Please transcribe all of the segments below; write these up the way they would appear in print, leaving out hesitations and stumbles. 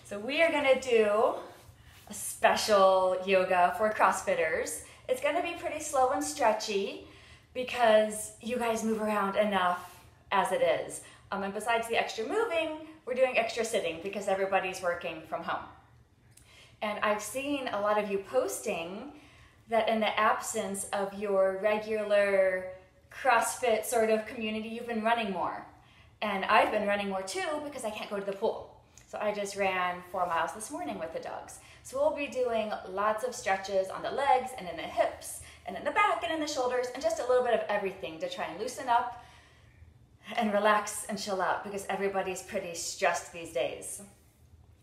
So we are gonna do a special yoga for Crossfitters. It's gonna be pretty slow and stretchy because you guys move around enough as it is. And besides the extra moving, we're doing extra sitting because everybody's working from home. And I've seen a lot of you posting that in the absence of your regular CrossFit sort of community, you've been running more. And I've been running more too because I can't go to the pool. So I just ran 4 miles this morning with the dogs. So we'll be doing lots of stretches on the legs and in the hips and in the back and in the shoulders and just a little bit of everything to try and loosen up and relax and chill out because everybody's pretty stressed these days.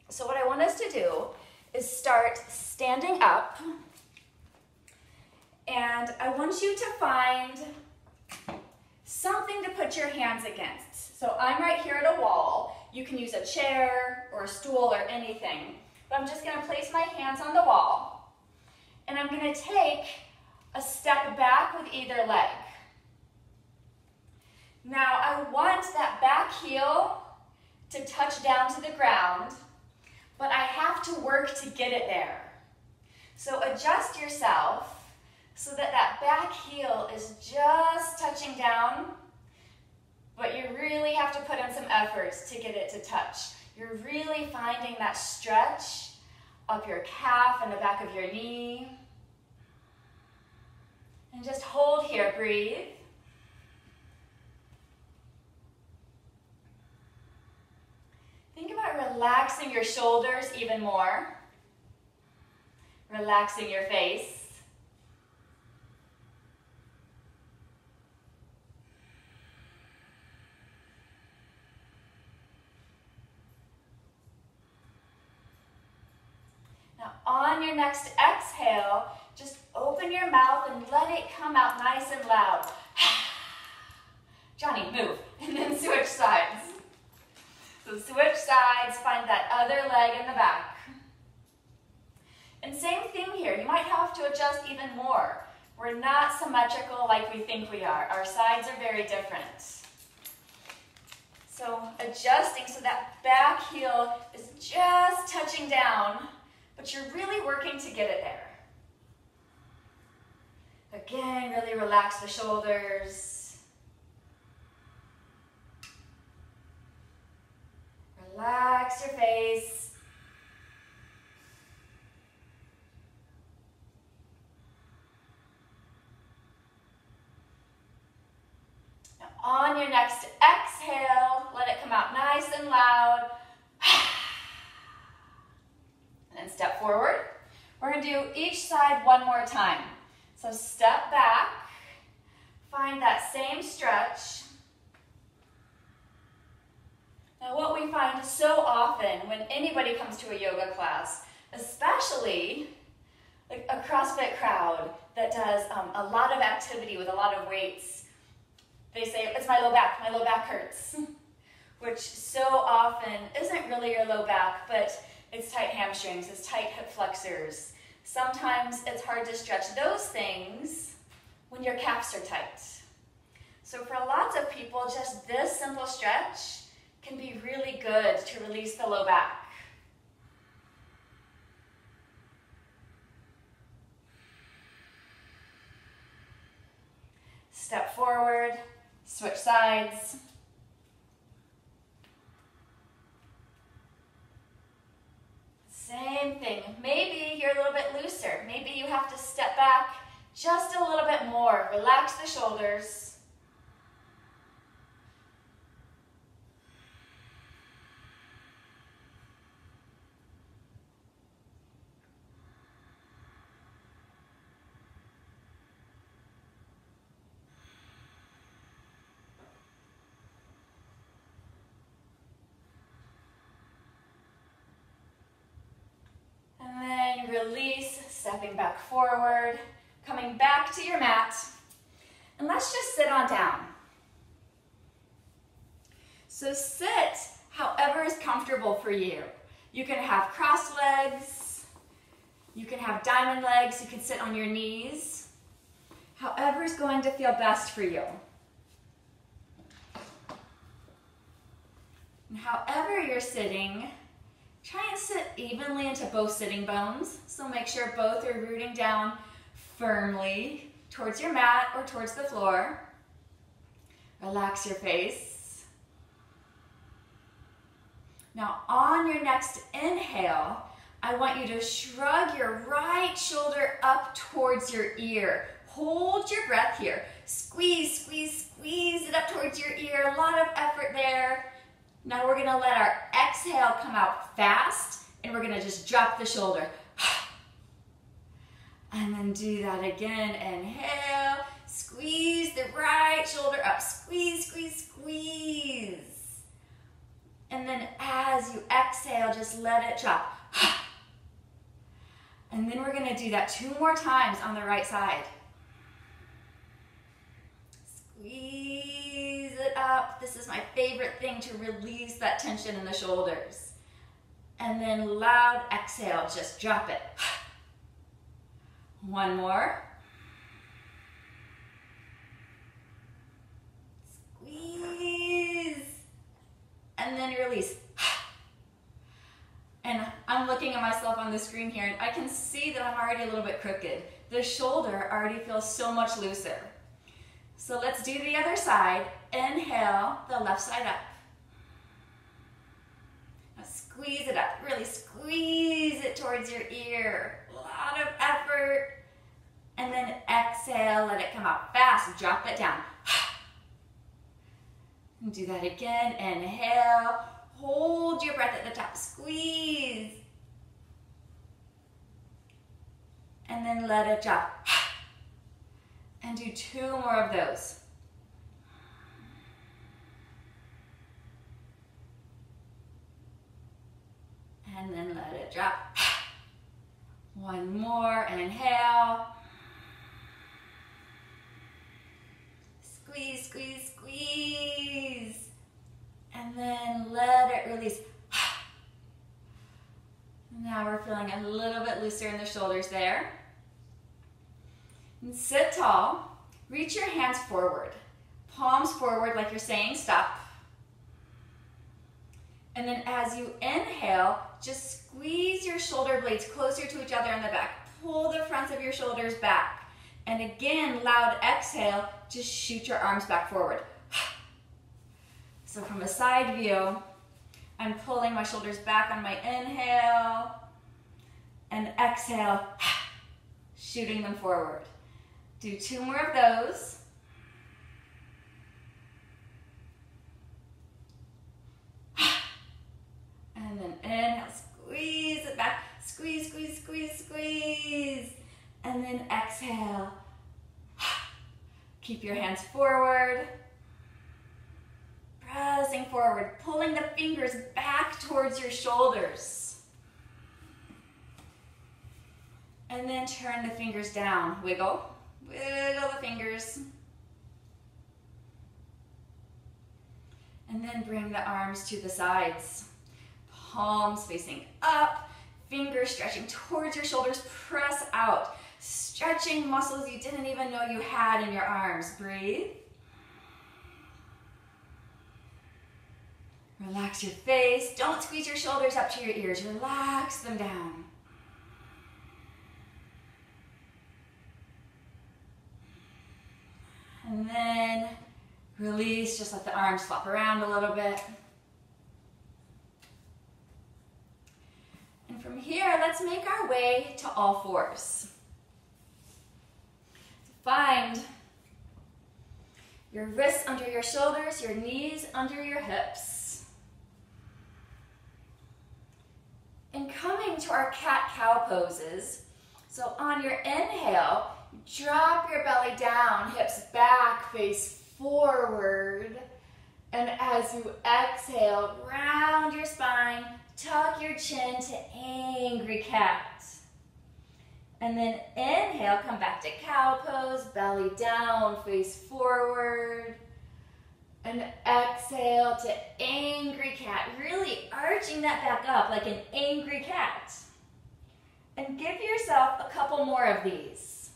So what I want us to do is start standing up, and I want you to find something to put your hands against. So I'm right here at a wall. You can use a chair or a stool or anything, but I'm just gonna place my hands on the wall, and I'm gonna take a step back with either leg. Now I want that back heel to touch down to the ground, but I have to work to get it there. So adjust yourself so that that back heel is just touching down, but you really have to put in some efforts to get it to touch. You're really finding that stretch up your calf and the back of your knee. And just hold here, breathe. Think about relaxing your shoulders even more. Relaxing your face. Now on your next exhale, just open your mouth and let it come out nice and loud. Johnny, move. And then switch sides. So switch sides, find that other leg in the back. And same thing here, you might have to adjust even more. We're not symmetrical like we think we are. Our sides are very different. So adjusting so that back heel is just touching down, but you're really working to get it there. Again, really relax the shoulders. Relax your face. Now on your next exhale, let it come out nice and loud. And then step forward. We're going to do each side one more time. So step back, find that same stretch. Now what we find so often when anybody comes to a yoga class, especially like a CrossFit crowd that does a lot of activity with a lot of weights, they say, it's my low back hurts, which so often isn't really your low back, but it's tight hamstrings, it's tight hip flexors. Sometimes it's hard to stretch those things when your calves are tight. So for lots of people, just this simple stretch can be really good to release the low back. Step forward, switch sides. Same thing. Maybe you're a little bit looser. Maybe you have to step back just a little bit more. Relax the shoulders. Release, stepping back forward, coming back to your mat, and let's just sit on down. So sit however is comfortable for you. You can have crossed legs, you can have diamond legs, you can sit on your knees, however is going to feel best for you. And however you're sitting, Try and sit evenly into both sitting bones. So make sure both are rooting down firmly towards your mat or towards the floor. Relax your face. Now on your next inhale, I want you to shrug your right shoulder up towards your ear. Hold your breath here. Squeeze, squeeze, squeeze it up towards your ear. A lot of effort there. Now we're gonna let our exhale come out fast, and we're gonna just drop the shoulder. And then do that again. Inhale, squeeze the right shoulder up. Squeeze, squeeze, squeeze. And then as you exhale, just let it drop. And then we're gonna do that 2 more times on the right side. Squeeze it up. This is my favorite thing to release that tension in the shoulders. And then loud exhale, just drop it. 1 more. Squeeze. And then release. And I'm looking at myself on the screen here, and I can see that I'm already a little bit crooked. The shoulder already feels so much looser. So let's do the other side. Inhale, the left side up. Now squeeze it up, really squeeze it towards your ear. A lot of effort. And then exhale, let it come out fast, drop it down. And do that again, inhale, hold your breath at the top, squeeze. And then let it drop. And do 2 more of those. And then let it drop. 1 more, inhale. Squeeze, squeeze, squeeze. And then let it release. Now we're feeling a little bit looser in the shoulders there. And sit tall. Reach your hands forward. Palms forward like you're saying stop. And then as you inhale, just squeeze your shoulder blades closer to each other in the back. Pull the fronts of your shoulders back. And again, loud exhale, just shoot your arms back forward. So from a side view, I'm pulling my shoulders back on my inhale, and exhale, shooting them forward. Do 2 more of those. And then inhale, squeeze it back, squeeze, squeeze, squeeze, squeeze. And then exhale. Keep your hands forward. Pressing forward, pulling the fingers back towards your shoulders. And then turn the fingers down. Wiggle, wiggle the fingers. And then bring the arms to the sides. Palms facing up, fingers stretching towards your shoulders, press out. Stretching muscles you didn't even know you had in your arms. Breathe. Relax your face. Don't squeeze your shoulders up to your ears. Relax them down. And then release. Just let the arms flop around a little bit. And from here, let's make our way to all fours. Find your wrists under your shoulders, your knees under your hips. And coming to our cat-cow poses, so on your inhale, drop your belly down, hips back, face forward. And as you exhale, round your spine, tuck your chin to angry cat. And then inhale, come back to cow pose, belly down, face forward. And exhale to angry cat, really arching that back up like an angry cat. And give yourself a couple more of these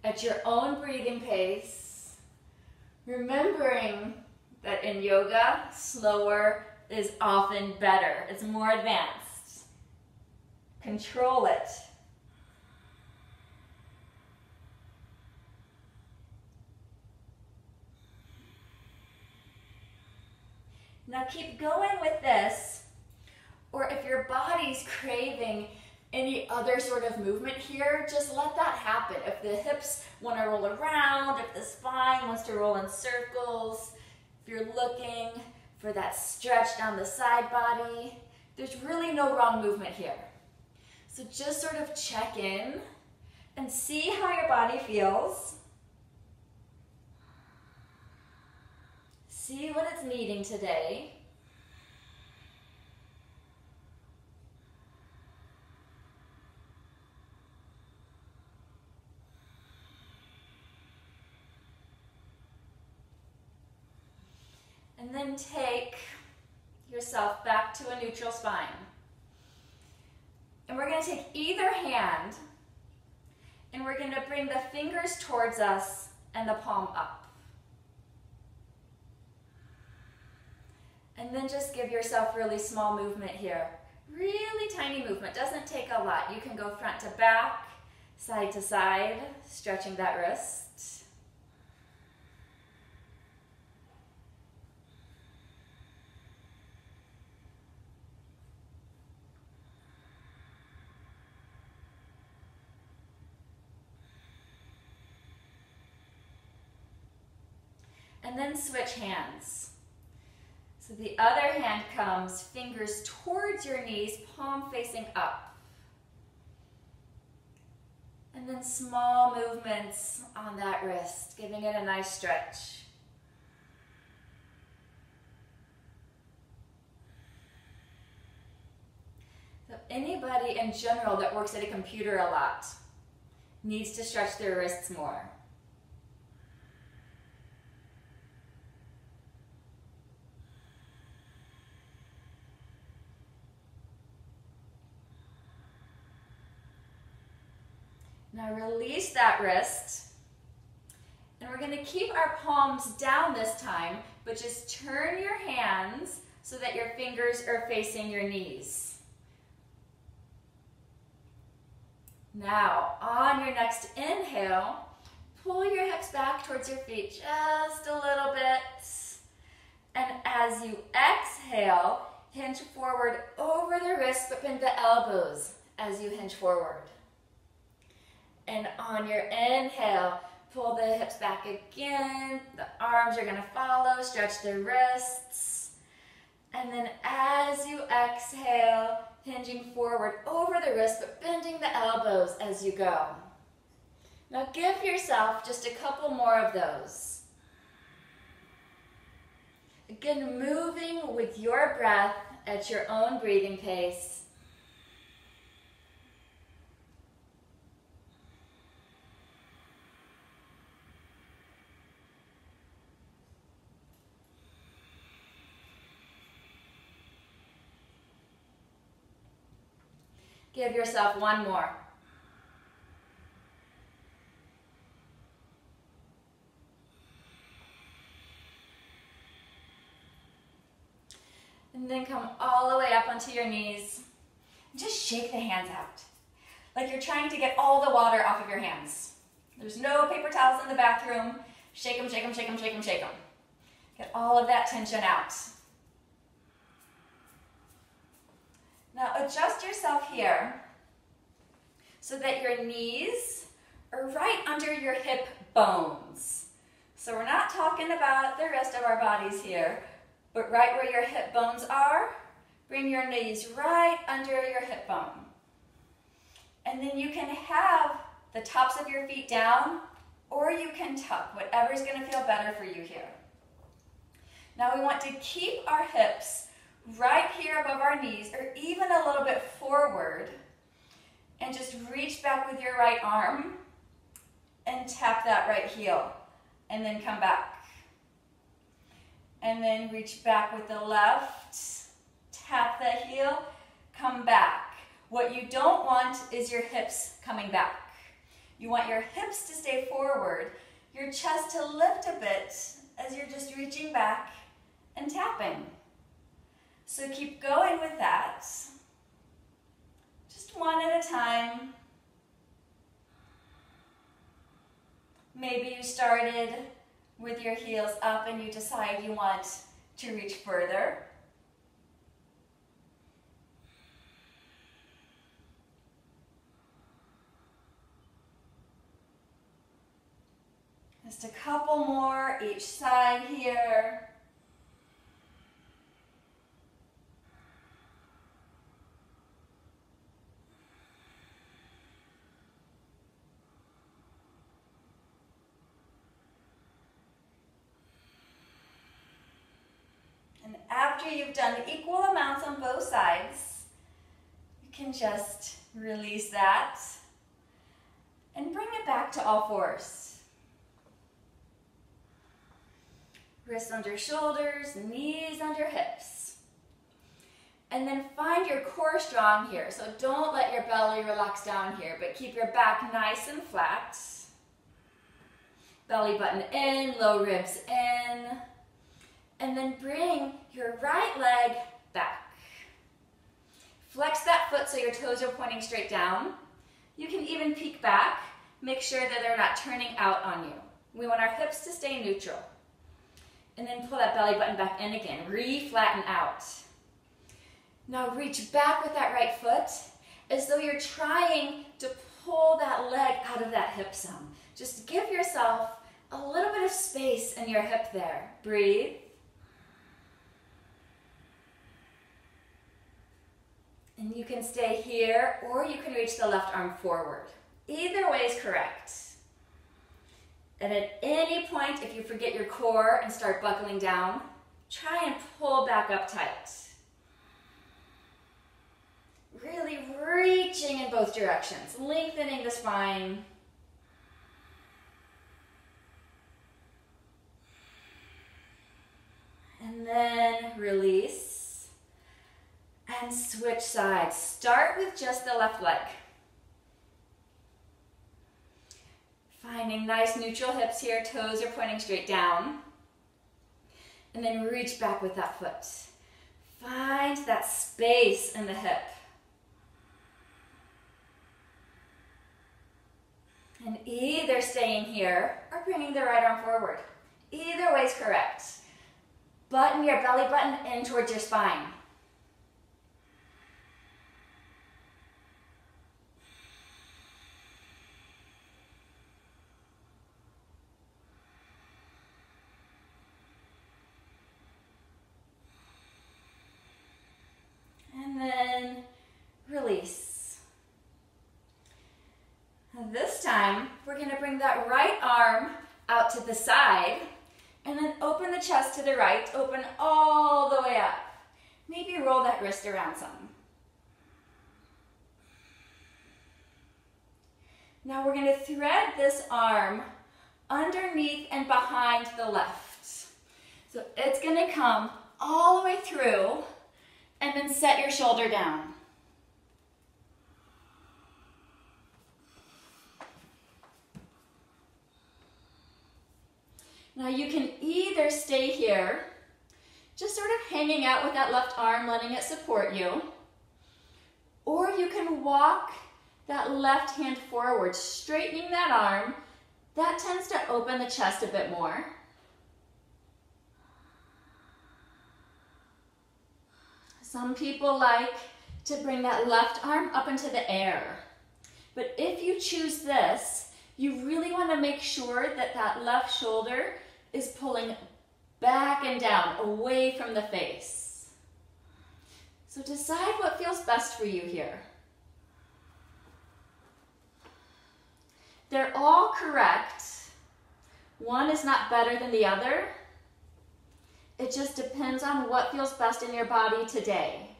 at your own breathing pace. Remembering that in yoga, slower is often better. It's more advanced. Control it. Now keep going with this, or if your body's craving any other sort of movement here, just let that happen. If the hips want to roll around, if the spine wants to roll in circles, if you're looking for that stretch down the side body, there's really no wrong movement here. So just sort of check in and see how your body feels. See what it's needing today. And then take yourself back to a neutral spine. And we're going to take either hand and we're going to bring the fingers towards us and the palm up. And then just give yourself really small movement here. Really tiny movement, doesn't take a lot. You can go front to back, side to side, stretching that wrist. And then switch hands. So the other hand comes, fingers towards your knees, palm facing up. And then small movements on that wrist, giving it a nice stretch. So anybody in general that works at a computer a lot needs to stretch their wrists more. Now release that wrist, and we're going to keep our palms down this time, but just turn your hands so that your fingers are facing your knees. Now, on your next inhale, pull your hips back towards your feet just a little bit, and as you exhale, hinge forward over the wrists, but bend the elbows as you hinge forward. And on your inhale, pull the hips back again. The arms are going to follow. Stretch the wrists. And then as you exhale, hinging forward over the wrists, but bending the elbows as you go. Now give yourself just a couple more of those. Again, moving with your breath at your own breathing pace. Give yourself one more. And then come all the way up onto your knees. Just shake the hands out. Like you're trying to get all the water off of your hands. There's no paper towels in the bathroom. Shake them, shake them, shake them, shake them, shake them. Get all of that tension out. Now adjust yourself here so that your knees are right under your hip bones. So we're not talking about the rest of our bodies here, but right where your hip bones are, bring your knees right under your hip bone. And then you can have the tops of your feet down, or you can tuck, whatever's going to feel better for you here. Now we want to keep our hips right here above our knees, or even a little bit forward, and just reach back with your right arm and tap that right heel, and then come back. And then reach back with the left, tap the heel, come back. What you don't want is your hips coming back. You want your hips to stay forward, your chest to lift a bit as you're just reaching back and tapping. So keep going with that. Just one Maybe you started with your heels up and you decide you want to reach further. Just a couple more each side here. And after you've done equal amounts on both sides, you can just release that and bring it back to all fours. Wrists under shoulders, knees under hips. And then find your core strong here. So don't let your belly relax down here, but keep your back nice and flat. Belly button in, low ribs in. And then bring your right leg back. Flex that foot so your toes are pointing straight down. You can even peek back. Make sure that they're not turning out on you. We want our hips to stay neutral. And then pull that belly button back in again. Re-flatten out. Now reach back with that right foot as though you're trying to pull that leg out of that hip some. Just give yourself a little bit of space in your hip there. Breathe. And you can stay here or you can reach the left arm forward. Either way is correct. And at any point, if you forget your core and start buckling down, try and pull back up tight. Really reaching in both directions, lengthening the spine. And then release and switch sides. Start with just the left leg. Finding nice neutral hips here, toes are pointing straight down. And then reach back with that foot. Find that space in the hip. And either staying here or bringing the right arm forward. Either way is correct. Button your belly button in towards your spine. And then release. This time, we're going to bring that right arm out to the side and then open the chest to the right, open all the way up. Maybe roll that wrist around some. Now we're going to thread this arm underneath and behind the left. So it's going to come all the way through and then set your shoulder down. Now you can either stay here, just sort of hanging out with that left arm, letting it support you, or you can walk that left hand forward, straightening that arm. That tends to open the chest a bit more. Some people like to bring that left arm up into the air. But if you choose this, you really want to make sure that that left shoulder is pulling back and down, away from the face. So decide what feels best for you here. They're all correct. One is not better than the other. It just depends on what feels best in your body today.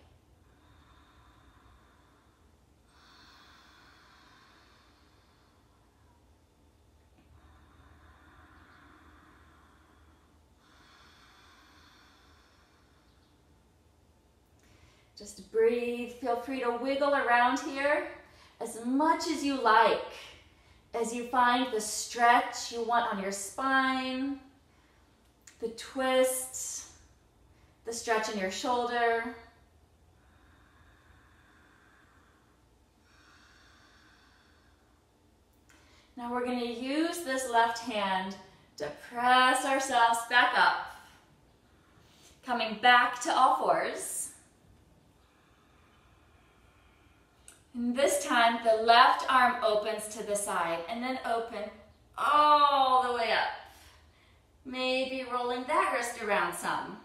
Just breathe. Feel free to wiggle around here as much as you like, as you find the stretch you want on your spine, the twist, the stretch in your shoulder. Now we're going to use this left hand to press ourselves back up. Coming back to all fours. And this time, the left arm opens to the side and then open all the way up. Maybe rolling that wrist around some.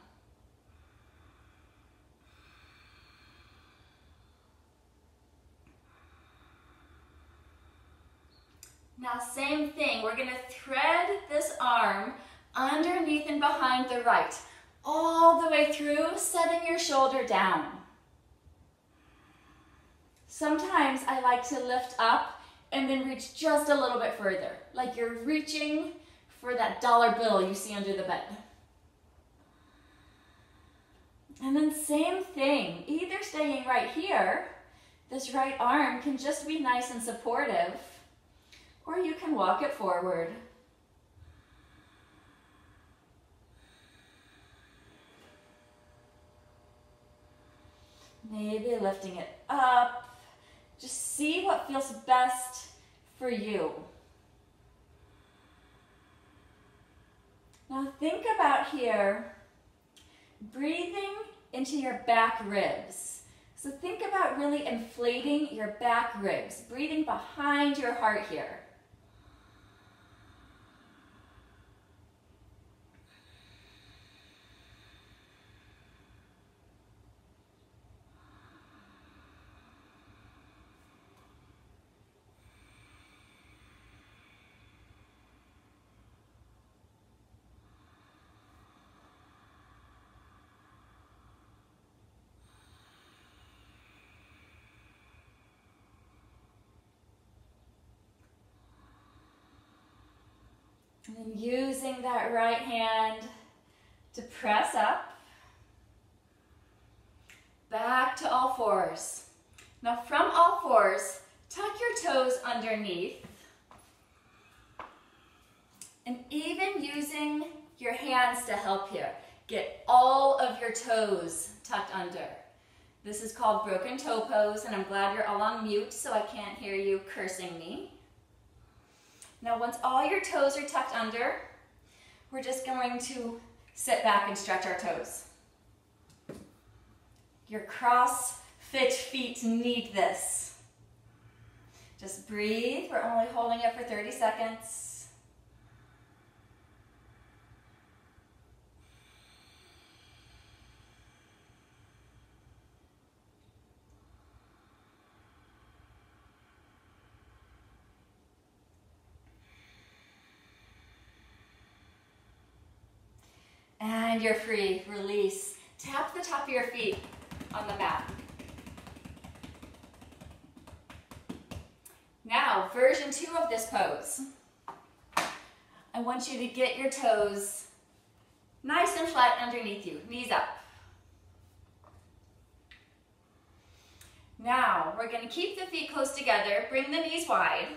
Now, same thing. We're going to thread this arm underneath and behind the right, all the way through, setting your shoulder down. Sometimes I like to lift up and then reach just a little bit further, like you're reaching for that dollar bill you see under the bed. And then same thing, either staying right here, this right arm can just be nice and supportive, or you can walk it forward. Maybe lifting it up. Just see what feels best for you. Now think about here, breathing into your back ribs. So think about really inflating your back ribs, breathing behind your heart here. And then using that right hand to press up, back to all fours. Now from all fours, tuck your toes underneath, and even using your hands to help here. Get all of your toes tucked under. This is called broken toe pose, and I'm glad you're all on mute so I can't hear you cursing me. Now once all your toes are tucked under, we're just going to sit back and stretch our toes. Your CrossFit feet need this. Just breathe, we're only holding it for 30 seconds. And you're free, release. Tap the top of your feet on the mat. Now, version 2 of this pose. I want you to get your toes nice and flat underneath you, knees up. Now, we're going to keep the feet close together, bring the knees wide.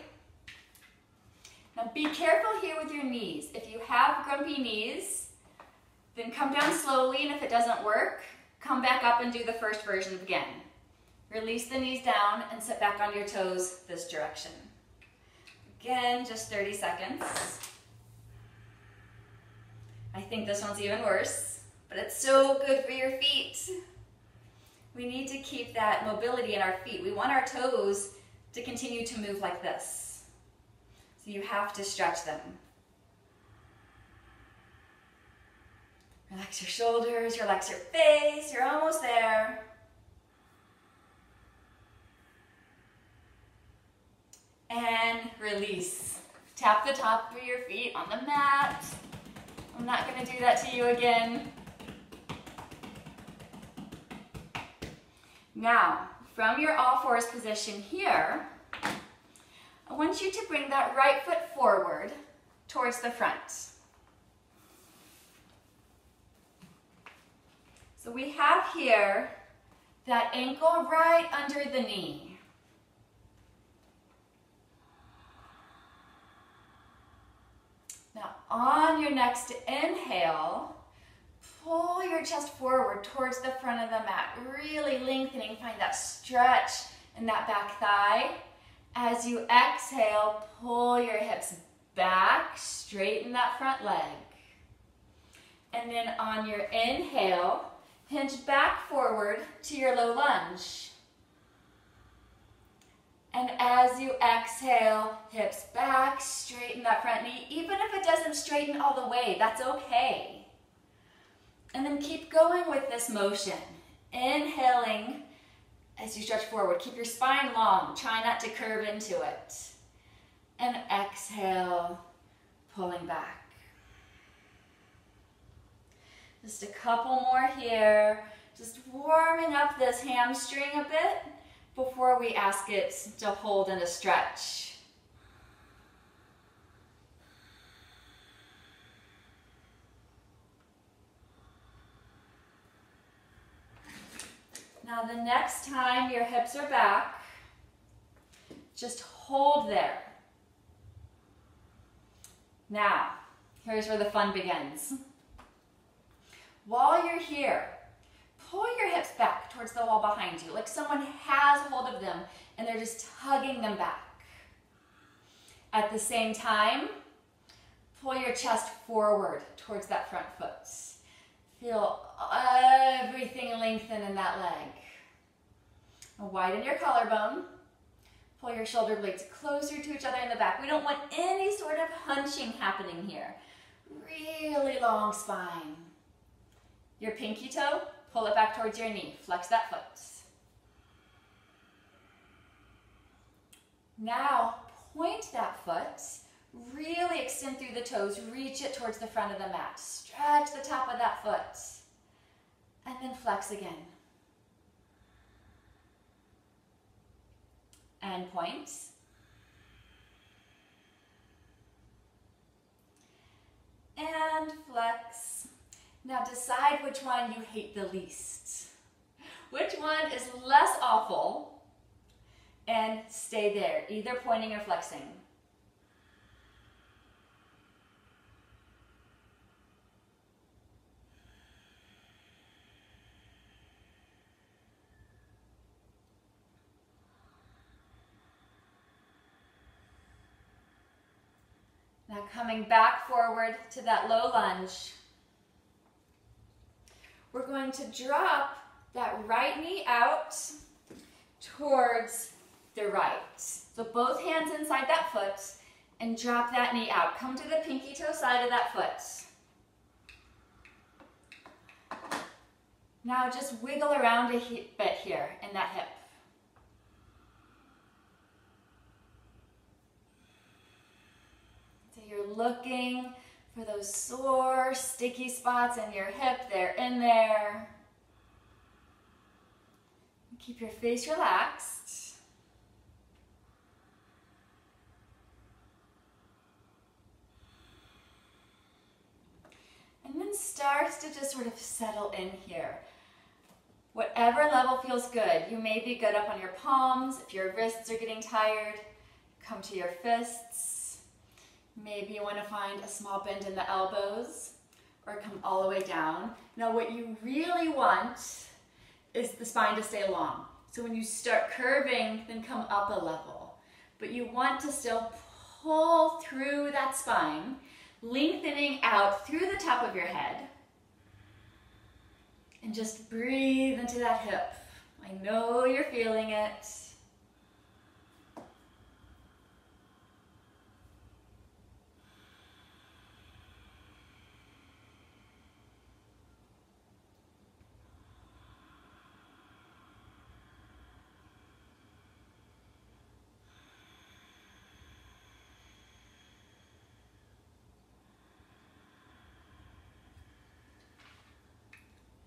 Now be careful here with your knees. If you have grumpy knees, then come down slowly, and if it doesn't work, come back up and do the first version again. Release the knees down and sit back on your toes this direction. Again, just 30 seconds. I think this one's even worse, but it's so good for your feet. We need to keep that mobility in our feet. We want our toes to continue to move like this. So you have to stretch them. Relax your shoulders, relax your face, you're almost there. And release. Tap the top of your feet on the mat. I'm not going to do that to you again. Now, from your all fours position here, I want you to bring that right foot forward towards the front. So we have here that ankle right under the knee. Now on your next inhale, pull your chest forward towards the front of the mat, really lengthening, find that stretch in that back thigh. As you exhale, pull your hips back, straighten that front leg. And then on your inhale, hinge back forward to your low lunge. And as you exhale, hips back, straighten that front knee. Even if it doesn't straighten all the way, that's okay. And then keep going with this motion. Inhaling as you stretch forward. Keep your spine long. Try not to curve into it. And exhale, pulling back. Just a couple more here. Just warming up this hamstring a bit before we ask it to hold in a stretch. Now the next time your hips are back, just hold there. Now, here's where the fun begins. While you're here, pull your hips back towards the wall behind you, like someone has hold of them and they're just tugging them back. At the same time, pull your chest forward towards that front foot. Feel everything lengthen in that leg. Now widen your collarbone. Pull your shoulder blades closer to each other in the back. We don't want any sort of hunching happening here. Really long spine. Your pinky toe, pull it back towards your knee. Flex that foot. Now, point that foot. Really extend through the toes. Reach it towards the front of the mat. Stretch the top of that foot. And then flex again. And point. And flex. Now decide which one you hate the least. Which one is less awful, and stay there, either pointing or flexing. Now coming back forward to that low lunge. We're going to drop that right knee out towards the right. So both hands inside that foot and drop that knee out. Come to the pinky toe side of that foot. Now just wiggle around a bit here in that hip. So you're looking for those sore, sticky spots in your hip. They're in there. Keep your face relaxed. And then start to just sort of settle in here. Whatever level feels good. You may be good up on your palms. If your wrists are getting tired, come to your fists. Maybe you want to find a small bend in the elbows or come all the way down. Now what you really want is the spine to stay long. So when you start curving, then come up a level. But you want to still pull through that spine, lengthening out through the top of your head. And just breathe into that hip. I know you're feeling it.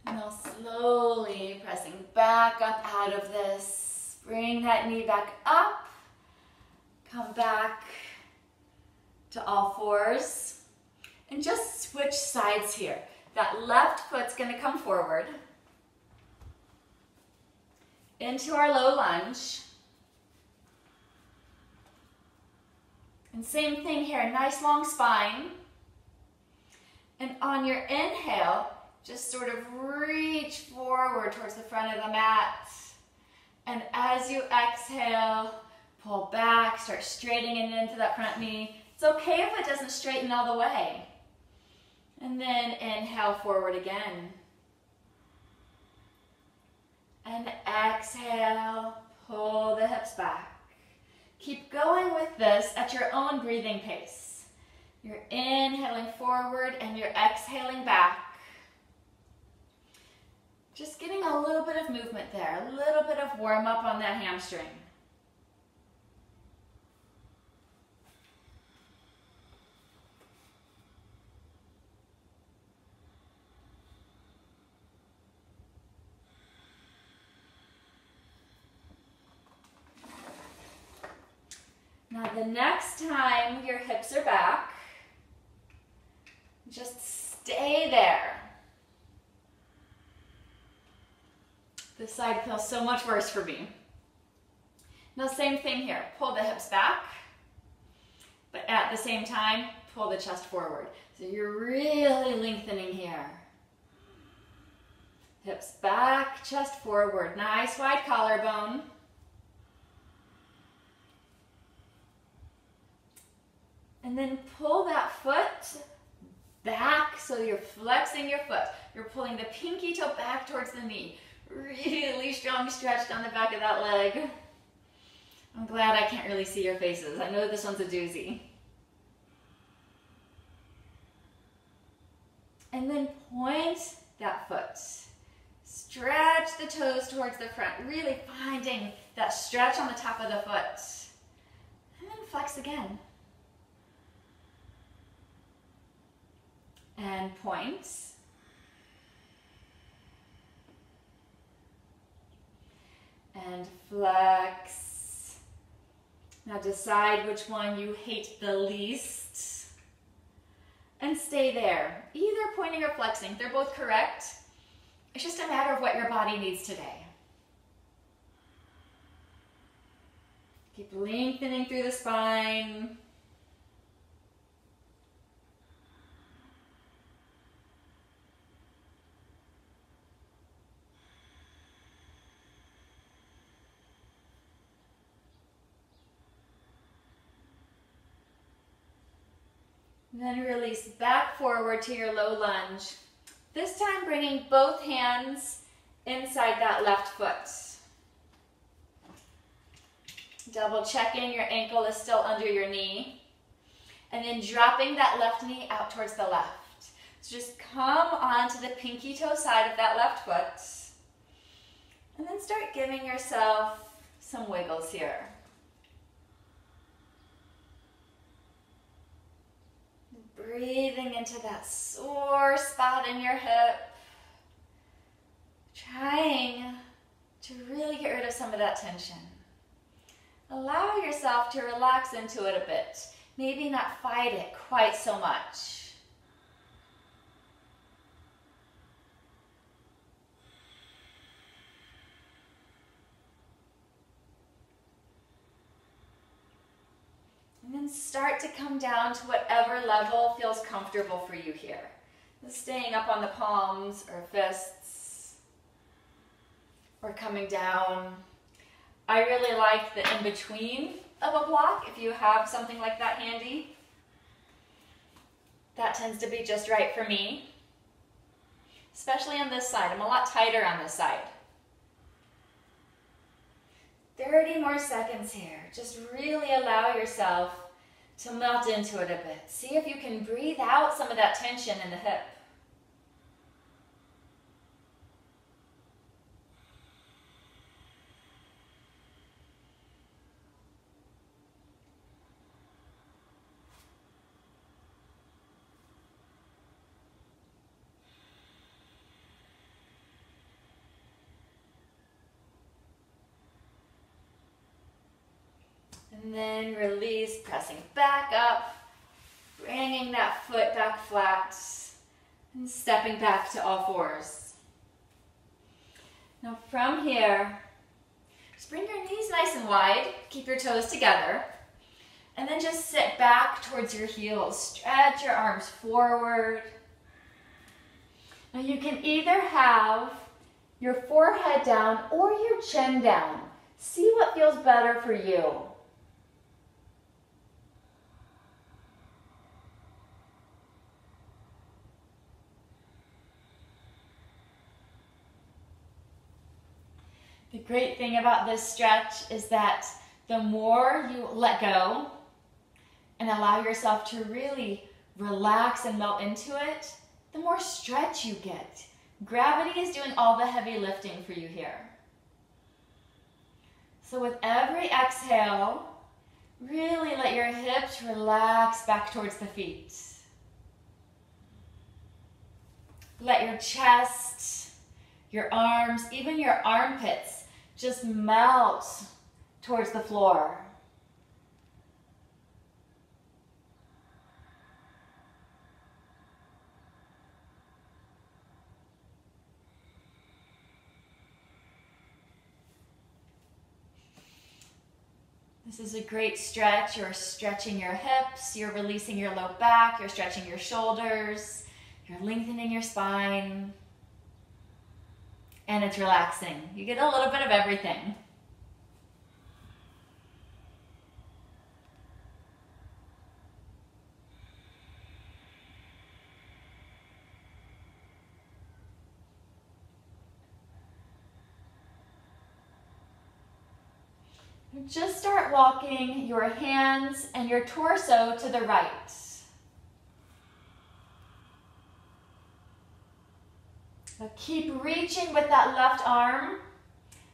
Now slowly pressing back up out of this. Bring that knee back up. Come back to all fours. And just switch sides here. That left foot's going to come forward into our low lunge. And same thing here, nice long spine. And on your inhale, just sort of reach forward towards the front of the mat. And as you exhale, pull back, start straightening into that front knee. It's okay if it doesn't straighten all the way. And then inhale forward again. And exhale, pull the hips back. Keep going with this at your own breathing pace. You're inhaling forward and you're exhaling back. Just getting a little bit of movement there, a little bit of warm up on that hamstring. Now the next time your hips are back, just stay there. This side feels so much worse for me. Now same thing here, pull the hips back, but at the same time, pull the chest forward. So you're really lengthening here. Hips back, chest forward, nice wide collarbone. And then pull that foot back so you're flexing your foot. You're pulling the pinky toe back towards the knee. Really strong stretch down the back of that leg. I'm glad I can't really see your faces. I know this one's a doozy. And then point that foot. Stretch the toes towards the front, really finding that stretch on the top of the foot. And then flex again. And point. And flex. Now decide which one you hate the least. And stay there. Either pointing or flexing, they're both correct. It's just a matter of what your body needs today. Keep lengthening through the spine. Then release back forward to your low lunge. This time bringing both hands inside that left foot. Double checking your ankle is still under your knee. And then dropping that left knee out towards the left. So just come onto the pinky toe side of that left foot. And then start giving yourself some wiggles here. Breathing into that sore spot in your hip. Trying to really get rid of some of that tension. Allow yourself to relax into it a bit. Maybe not fight it quite so much. And then start to come down to whatever level feels comfortable for you here. Staying up on the palms or fists, or coming down. I really like the in-between of a block, if you have something like that handy. That tends to be just right for me. Especially on this side. I'm a lot tighter on this side. 30 more seconds here. Just really allow yourself to melt into it a bit. See if you can breathe out some of that tension in the hip. And then release, pressing back up, bringing that foot back flat, and stepping back to all fours. Now from here, just bring your knees nice and wide, keep your toes together, and then just sit back towards your heels. Stretch your arms forward. Now you can either have your forehead down or your chin down. See what feels better for you. great thing about this stretch is that the more you let go and allow yourself to really relax and melt into it, the more stretch you get. Gravity is doing all the heavy lifting for you here. So with every exhale, really let your hips relax back towards the feet. Let your chest, your arms, even your armpits just melt towards the floor. This is a great stretch. You're stretching your hips, you're releasing your low back, you're stretching your shoulders, you're lengthening your spine, and it's relaxing. You get a little bit of everything. Just start walking your hands and your torso to the right. So keep reaching with that left arm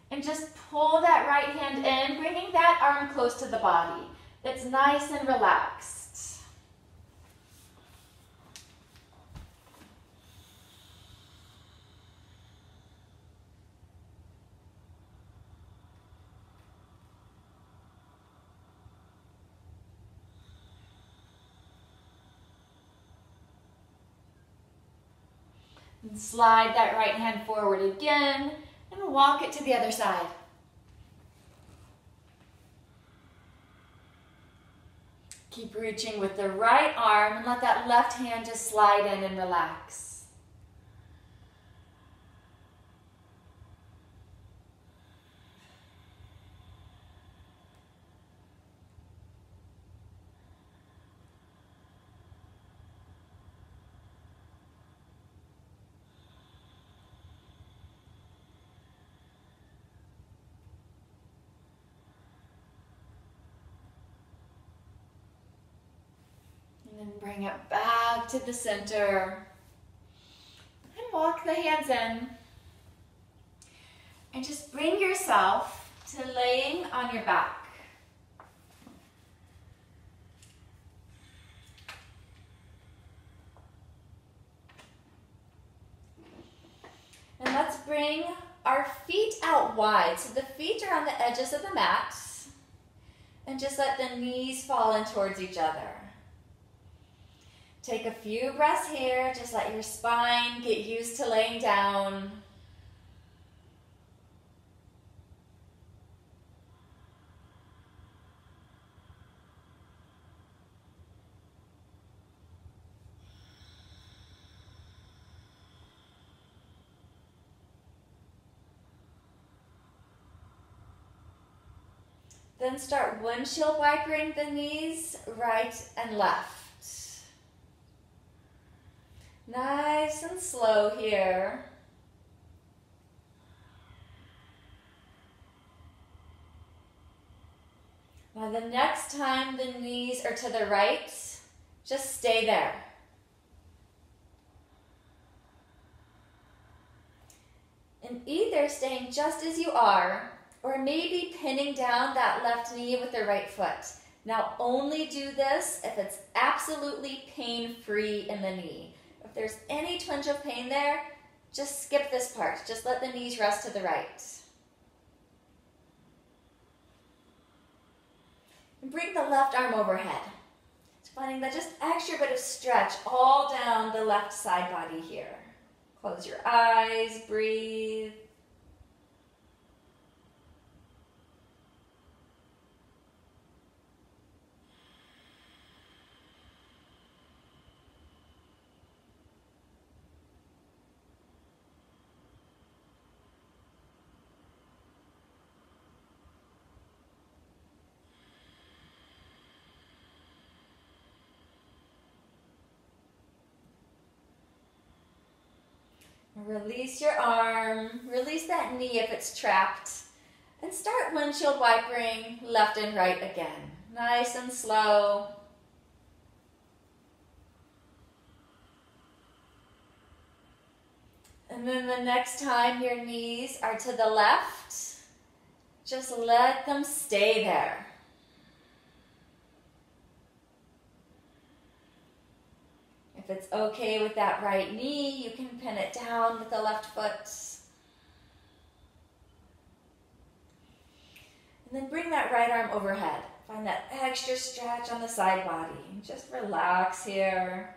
and just pull that right hand in, bringing that arm close to the body. It's nice and relaxed. And slide that right hand forward again and walk it to the other side. Keep reaching with the right arm and let that left hand just slide in and relax. And bring it back to the center. And walk the hands in. And just bring yourself to laying on your back. And let's bring our feet out wide. So the feet are on the edges of the mat. And just let the knees fall in towards each other. Take a few breaths here. Just let your spine get used to laying down. Then start windshield wipering the knees right and left. Nice and slow here. Now the next time the knees are to the right, just stay there. And either staying just as you are, or maybe pinning down that left knee with the right foot. Now only do this if it's absolutely pain-free in the knee. If there's any twinge of pain there, just skip this part. Just let the knees rest to the right. And bring the left arm overhead. Just finding that just extra bit of stretch all down the left side body here. Close your eyes, breathe. Release your arm, release that knee if it's trapped, And start windshield wipering left and right again. Nice and slow. And then the next time your knees are to the left, just let them stay there. If it's okay with that right knee, you can pin it down with the left foot. And then bring that right arm overhead. Find that extra stretch on the side body. Just relax here.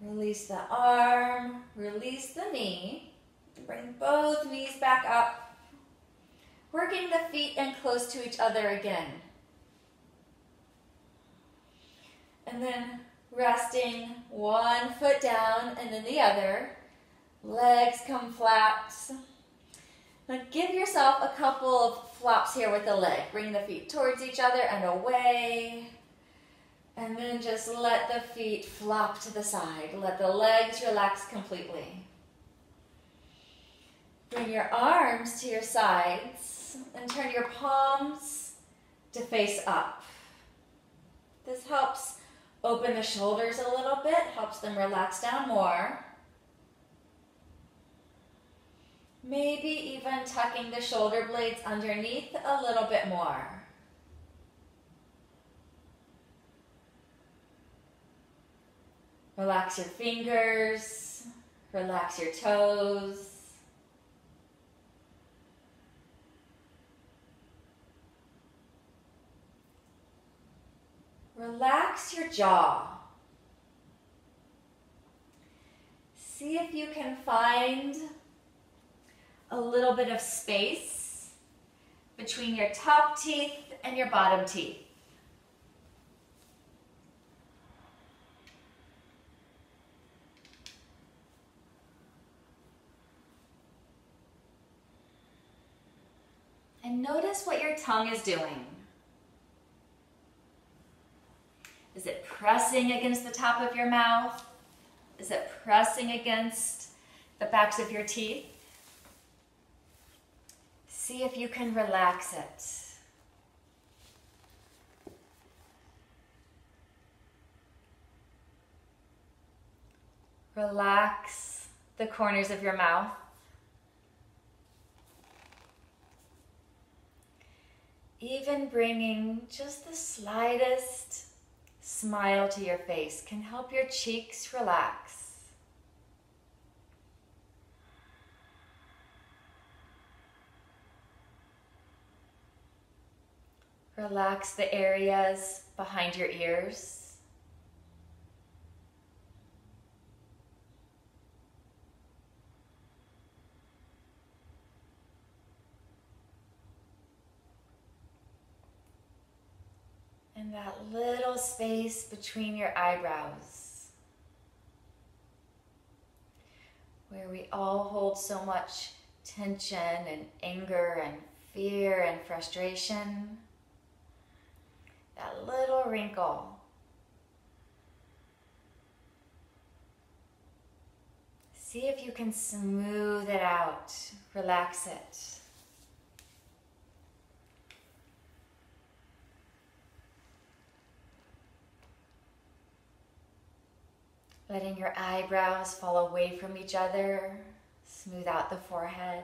Release the arm, release the knee. Bring both knees back up. Working the feet in close to each other again. And then resting one foot down and then the other. Legs come flat. Now give yourself a couple of flops here with the leg. Bring the feet towards each other and away. And then just let the feet flop to the side. Let the legs relax completely. Bring your arms to your sides and turn your palms to face up. This helps open the shoulders a little bit, helps them relax down more. Maybe even tucking the shoulder blades underneath a little bit more. Relax your fingers, relax your toes. Relax your jaw. See if you can find a little bit of space between your top teeth and your bottom teeth. And notice what your tongue is doing. Is it pressing against the top of your mouth? Is it pressing against the backs of your teeth? See if you can relax it. Relax the corners of your mouth. Even bringing just the slightest smile to your face can help your cheeks relax. Relax the areas behind your ears. And that little space between your eyebrows, where we all hold so much tension and anger and fear and frustration. That little wrinkle. See if you can smooth it out, relax it. Letting your eyebrows fall away from each other, smooth out the forehead.